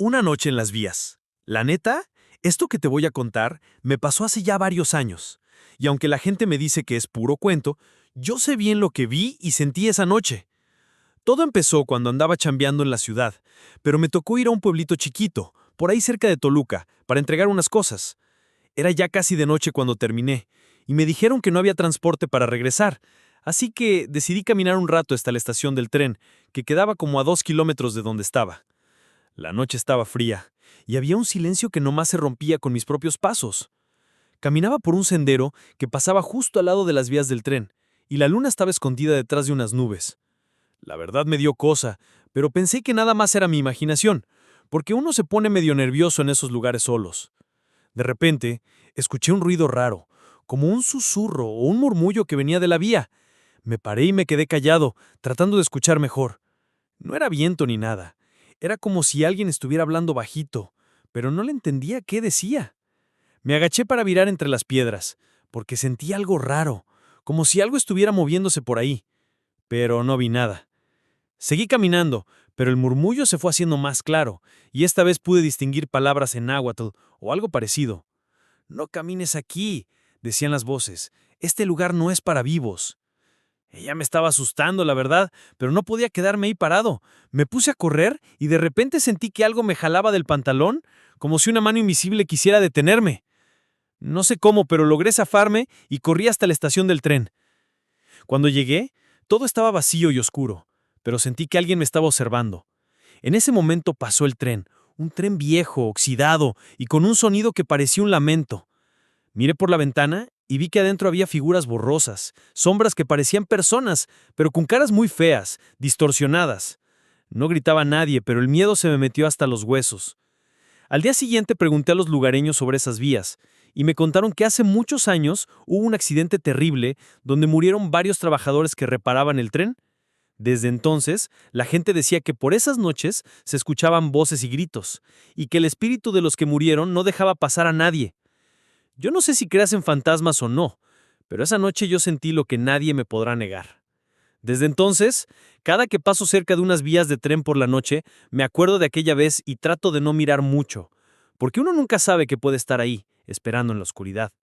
Una noche en las vías. La neta, esto que te voy a contar me pasó hace ya varios años. Y aunque la gente me dice que es puro cuento, yo sé bien lo que vi y sentí esa noche. Todo empezó cuando andaba chambeando en la ciudad, pero me tocó ir a un pueblito chiquito, por ahí cerca de Toluca, para entregar unas cosas. Era ya casi de noche cuando terminé, y me dijeron que no había transporte para regresar, así que decidí caminar un rato hasta la estación del tren, que quedaba como a 2 kilómetros de donde estaba. La noche estaba fría, y había un silencio que nomás se rompía con mis propios pasos. Caminaba por un sendero que pasaba justo al lado de las vías del tren, y la luna estaba escondida detrás de unas nubes. La verdad me dio cosa, pero pensé que nada más era mi imaginación, porque uno se pone medio nervioso en esos lugares solos. De repente, escuché un ruido raro, como un susurro o un murmullo que venía de la vía. Me paré y me quedé callado, tratando de escuchar mejor. No era viento ni nada. Era como si alguien estuviera hablando bajito, pero no le entendía qué decía. Me agaché para mirar entre las piedras, porque sentí algo raro, como si algo estuviera moviéndose por ahí, pero no vi nada. Seguí caminando, pero el murmullo se fue haciendo más claro, y esta vez pude distinguir palabras en náhuatl o algo parecido. «No camines aquí», decían las voces. «Este lugar no es para vivos». Ella me estaba asustando, la verdad, pero no podía quedarme ahí parado. Me puse a correr y de repente sentí que algo me jalaba del pantalón, como si una mano invisible quisiera detenerme. No sé cómo, pero logré zafarme y corrí hasta la estación del tren. Cuando llegué, todo estaba vacío y oscuro, pero sentí que alguien me estaba observando. En ese momento pasó el tren, un tren viejo, oxidado y con un sonido que parecía un lamento. Miré por la ventana y vi que adentro había figuras borrosas, sombras que parecían personas, pero con caras muy feas, distorsionadas. No gritaba nadie, pero el miedo se me metió hasta los huesos. Al día siguiente pregunté a los lugareños sobre esas vías, y me contaron que hace muchos años hubo un accidente terrible donde murieron varios trabajadores que reparaban el tren. Desde entonces, la gente decía que por esas noches se escuchaban voces y gritos, y que el espíritu de los que murieron no dejaba pasar a nadie. Yo no sé si creas en fantasmas o no, pero esa noche yo sentí lo que nadie me podrá negar. Desde entonces, cada que paso cerca de unas vías de tren por la noche, me acuerdo de aquella vez y trato de no mirar mucho, porque uno nunca sabe que puede estar ahí, esperando en la oscuridad.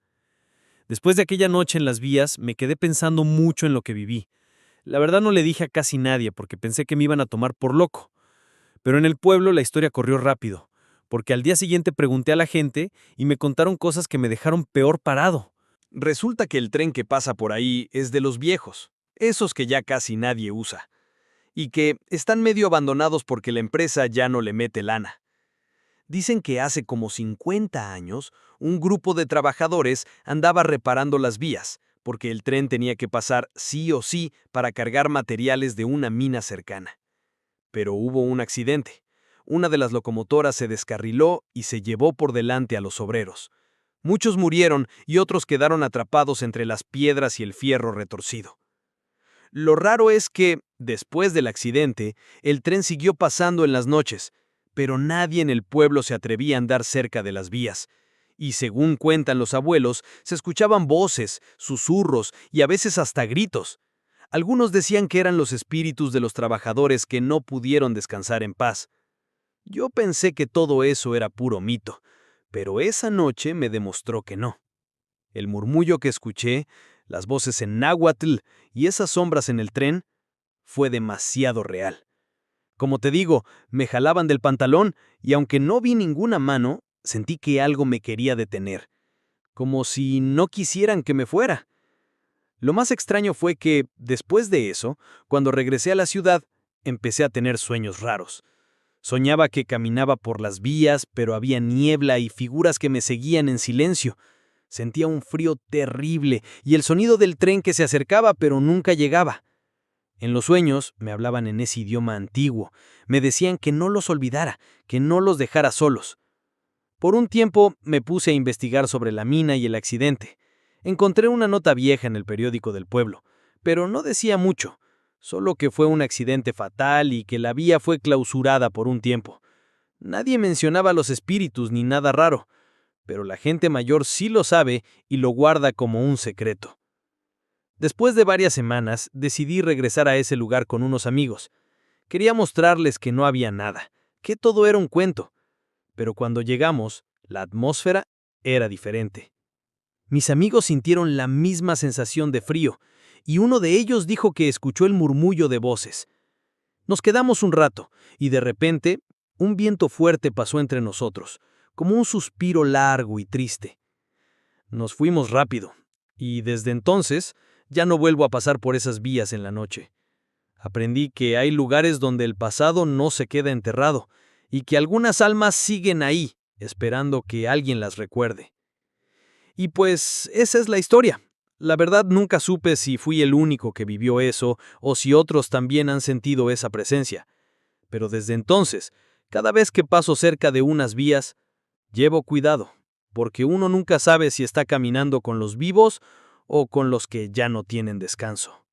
Después de aquella noche en las vías, me quedé pensando mucho en lo que viví. La verdad no le dije a casi nadie porque pensé que me iban a tomar por loco. Pero en el pueblo la historia corrió rápido, porque al día siguiente pregunté a la gente y me contaron cosas que me dejaron peor parado. Resulta que el tren que pasa por ahí es de los viejos, esos que ya casi nadie usa, y que están medio abandonados porque la empresa ya no le mete lana. Dicen que hace como 50 años, un grupo de trabajadores andaba reparando las vías, porque el tren tenía que pasar sí o sí para cargar materiales de una mina cercana. Pero hubo un accidente. Una de las locomotoras se descarriló y se llevó por delante a los obreros. Muchos murieron y otros quedaron atrapados entre las piedras y el fierro retorcido. Lo raro es que, después del accidente, el tren siguió pasando en las noches, pero nadie en el pueblo se atrevía a andar cerca de las vías. Y según cuentan los abuelos, se escuchaban voces, susurros y a veces hasta gritos. Algunos decían que eran los espíritus de los trabajadores que no pudieron descansar en paz. Yo pensé que todo eso era puro mito, pero esa noche me demostró que no. El murmullo que escuché, las voces en náhuatl y esas sombras en el tren, fue demasiado real. Como te digo, me jalaban del pantalón y aunque no vi ninguna mano, sentí que algo me quería detener, como si no quisieran que me fuera. Lo más extraño fue que, después de eso, cuando regresé a la ciudad, empecé a tener sueños raros. Soñaba que caminaba por las vías, pero había niebla y figuras que me seguían en silencio. Sentía un frío terrible y el sonido del tren que se acercaba pero nunca llegaba. En los sueños me hablaban en ese idioma antiguo. Me decían que no los olvidara, que no los dejara solos. Por un tiempo me puse a investigar sobre la mina y el accidente. Encontré una nota vieja en el periódico del pueblo, pero no decía mucho, solo que fue un accidente fatal y que la vía fue clausurada por un tiempo. Nadie mencionaba los espíritus ni nada raro, pero la gente mayor sí lo sabe y lo guarda como un secreto. Después de varias semanas, decidí regresar a ese lugar con unos amigos. Quería mostrarles que no había nada, que todo era un cuento, pero cuando llegamos, la atmósfera era diferente. Mis amigos sintieron la misma sensación de frío, y uno de ellos dijo que escuchó el murmullo de voces. Nos quedamos un rato, y de repente, un viento fuerte pasó entre nosotros, como un suspiro largo y triste. Nos fuimos rápido, y desde entonces ya no vuelvo a pasar por esas vías en la noche. Aprendí que hay lugares donde el pasado no se queda enterrado, y que algunas almas siguen ahí, esperando que alguien las recuerde. Y pues esa es la historia. La verdad nunca supe si fui el único que vivió eso o si otros también han sentido esa presencia. Pero desde entonces, cada vez que paso cerca de unas vías, llevo cuidado, porque uno nunca sabe si está caminando con los vivos o con los que ya no tienen descanso.